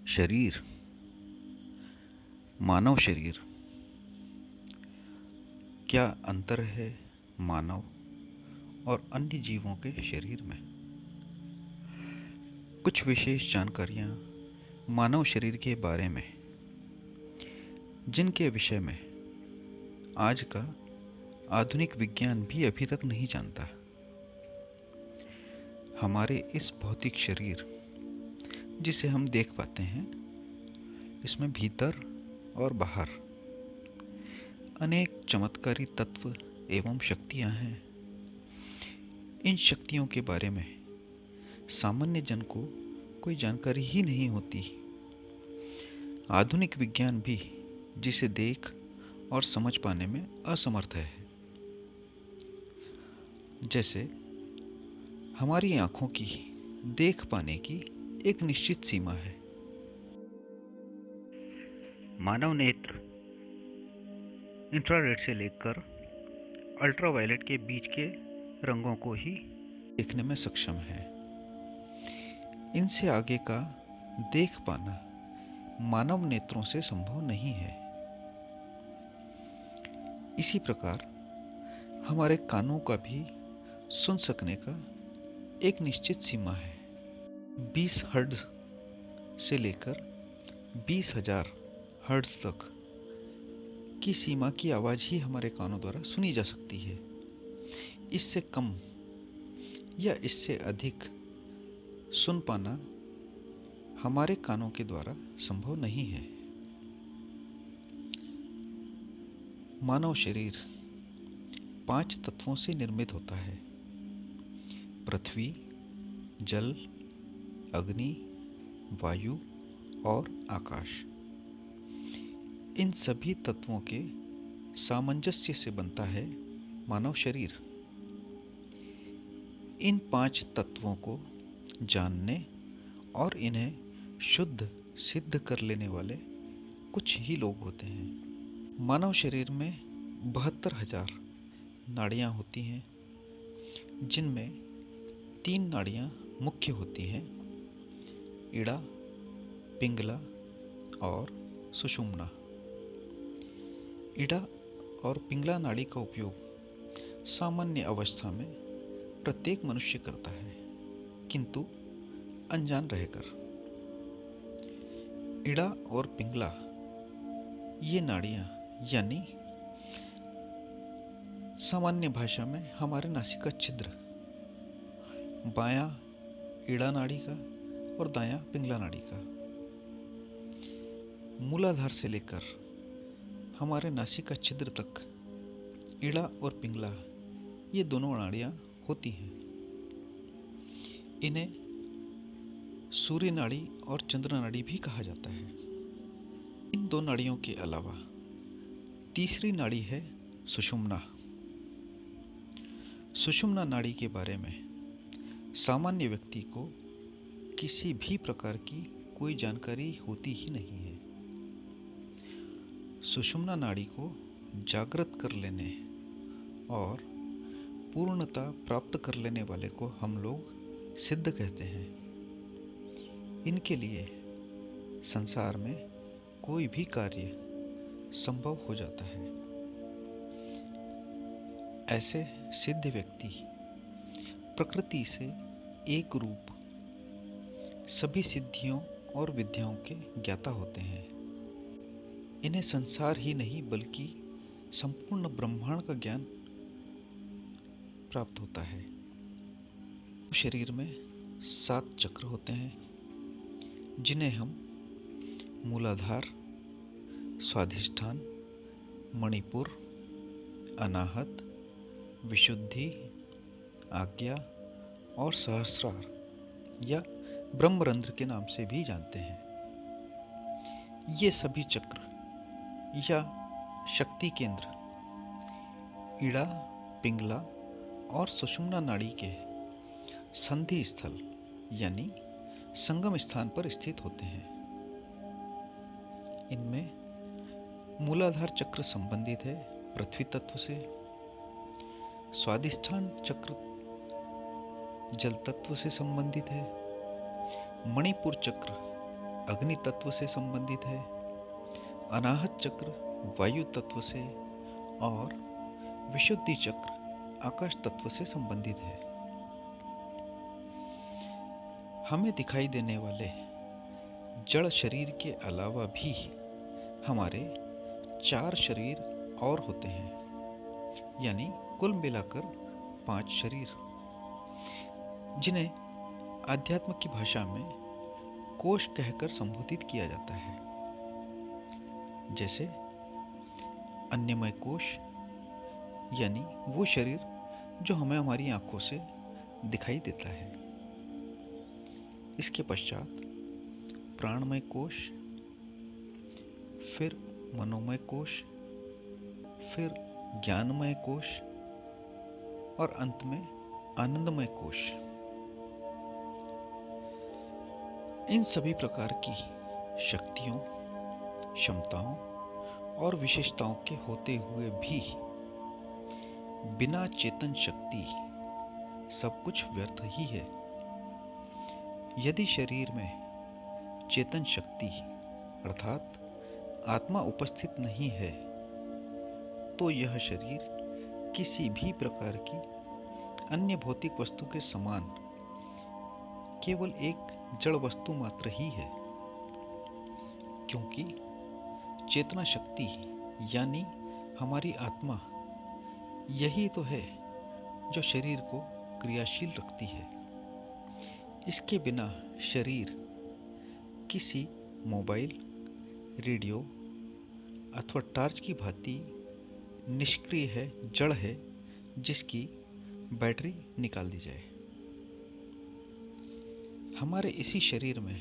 शरीर, मानव शरीर, क्या अंतर है मानव और अन्य जीवों के शरीर में? कुछ विशेष जानकारियाँ मानव शरीर के बारे में, जिनके विषय में आज का आधुनिक विज्ञान भी अभी तक नहीं जानता। हमारे इस भौतिक शरीर जिसे हम देख पाते हैं, इसमें भीतर और बाहर अनेक चमत्कारी तत्व एवं शक्तियां हैं। इन शक्तियों के बारे में सामान्य जन को कोई जानकारी ही नहीं होती। आधुनिक विज्ञान भी जिसे देख और समझ पाने में असमर्थ है। जैसे हमारी आँखों की देख पाने की एक निश्चित सीमा है। मानव नेत्र इंफ्रारेड से लेकर अल्ट्रावायलेट के बीच के रंगों को ही देखने में सक्षम है। इनसे आगे का देख पाना मानव नेत्रों से संभव नहीं है। इसी प्रकार हमारे कानों का भी सुन सकने का एक निश्चित सीमा है। 20 हर्ट्ज से लेकर 20,000 हर्ट्ज तक की सीमा की आवाज़ ही हमारे कानों द्वारा सुनी जा सकती है। इससे कम या इससे अधिक सुन पाना हमारे कानों के द्वारा संभव नहीं है। मानव शरीर 5 तत्वों से निर्मित होता है: पृथ्वी, जल, अग्नि, वायु और आकाश। इन सभी तत्वों के सामंजस्य से बनता है मानव शरीर। इन 5 तत्वों को जानने और इन्हें शुद्ध सिद्ध कर लेने वाले कुछ ही लोग होते हैं। मानव शरीर में 72,000 नाड़ियाँ होती हैं, जिनमें 3 नाड़ियाँ मुख्य होती हैं: इड़ा, पिंगला और सुषुम्ना। इड़ा और पिंगला नाड़ी का उपयोग सामान्य अवस्था में प्रत्येक मनुष्य करता है, किंतु अनजान रहकर। इड़ा और पिंगला ये नाड़ियाँ यानी सामान्य भाषा में हमारे नासिका छिद्र, बायां इड़ा नाड़ी का और दायां पिंगला नाड़ी का, मूलाधार से लेकर हमारे नासिका छिद्र तक इड़ा और पिंगला ये दोनों नाड़ियाँ होती हैं। इन्हें सूर्य नाड़ी और चंद्र नाड़ी भी कहा जाता है। इन 2 नाड़ियों के अलावा तीसरी नाड़ी है सुषुम्ना। सुषुम्ना नाड़ी के बारे में सामान्य व्यक्ति को किसी भी प्रकार की कोई जानकारी होती ही नहीं है। सुषुम्ना नाड़ी को जागृत कर लेने और पूर्णता प्राप्त कर लेने वाले को हम लोग सिद्ध कहते हैं। इनके लिए संसार में कोई भी कार्य संभव हो जाता है। ऐसे सिद्ध व्यक्ति प्रकृति से एक रूप सभी सिद्धियों और विद्याओं के ज्ञाता होते हैं। इन्हें संसार ही नहीं बल्कि संपूर्ण ब्रह्मांड का ज्ञान प्राप्त होता है। शरीर में 7 चक्र होते हैं, जिन्हें हम मूलाधार, स्वाधिष्ठान, मणिपुर, अनाहत, विशुद्धि, आज्ञा और सहस्रार या ब्रह्मरंध्र के नाम से भी जानते हैं। ये सभी चक्र या शक्ति केंद्र इड़ा, पिंगला और सुषुम्ना नाड़ी के संधि स्थल यानी संगम स्थान पर स्थित होते हैं। इनमें मूलाधार चक्र संबंधित है पृथ्वी तत्व से, स्वाधिष्ठान चक्र जल तत्व से संबंधित है, मणिपुर चक्र अग्नि तत्व से संबंधित है, अनाहत चक्र वायु तत्व से और विशुद्धि चक्र आकाश तत्व से संबंधित है। हमें दिखाई देने वाले जड़ शरीर के अलावा भी हमारे 4 शरीर और होते हैं, यानी कुल मिलाकर 5 शरीर, जिन्हें आध्यात्म की भाषा में कोश कहकर संबोधित किया जाता है। जैसे अन्यमय कोश, यानी वो शरीर जो हमें हमारी आंखों से दिखाई देता है। इसके पश्चात प्राणमय कोश, फिर मनोमय कोश, फिर ज्ञानमय कोश और अंत में आनंदमय कोश। इन सभी प्रकार की शक्तियों, क्षमताओं और विशेषताओं के होते हुए भी बिना चेतन शक्ति सब कुछ व्यर्थ ही है। यदि शरीर में चेतन शक्ति अर्थात आत्मा उपस्थित नहीं है, तो यह शरीर किसी भी प्रकार की अन्य भौतिक वस्तु के समान केवल एक जड़ वस्तु मात्र ही है, क्योंकि चेतना शक्ति यानी हमारी आत्मा यही तो है जो शरीर को क्रियाशील रखती है। इसके बिना शरीर किसी मोबाइल, रेडियो अथवा टॉर्च की भांति निष्क्रिय है, जड़ है, जिसकी बैटरी निकाल दी जाए। हमारे इसी शरीर में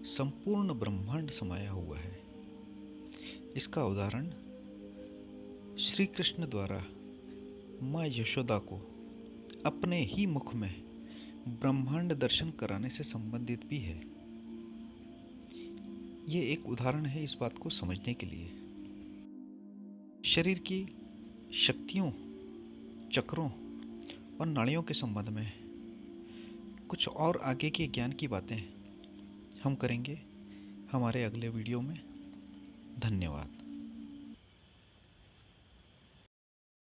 संपूर्ण ब्रह्मांड समाया हुआ है। इसका उदाहरण श्री कृष्ण द्वारा माँ यशोदा को अपने ही मुख में ब्रह्मांड दर्शन कराने से संबंधित भी है। ये एक उदाहरण है इस बात को समझने के लिए। शरीर की शक्तियों, चक्रों और नाड़ियों के संबंध में कुछ और आगे के ज्ञान की बातें हम करेंगे हमारे अगले वीडियो में। धन्यवाद।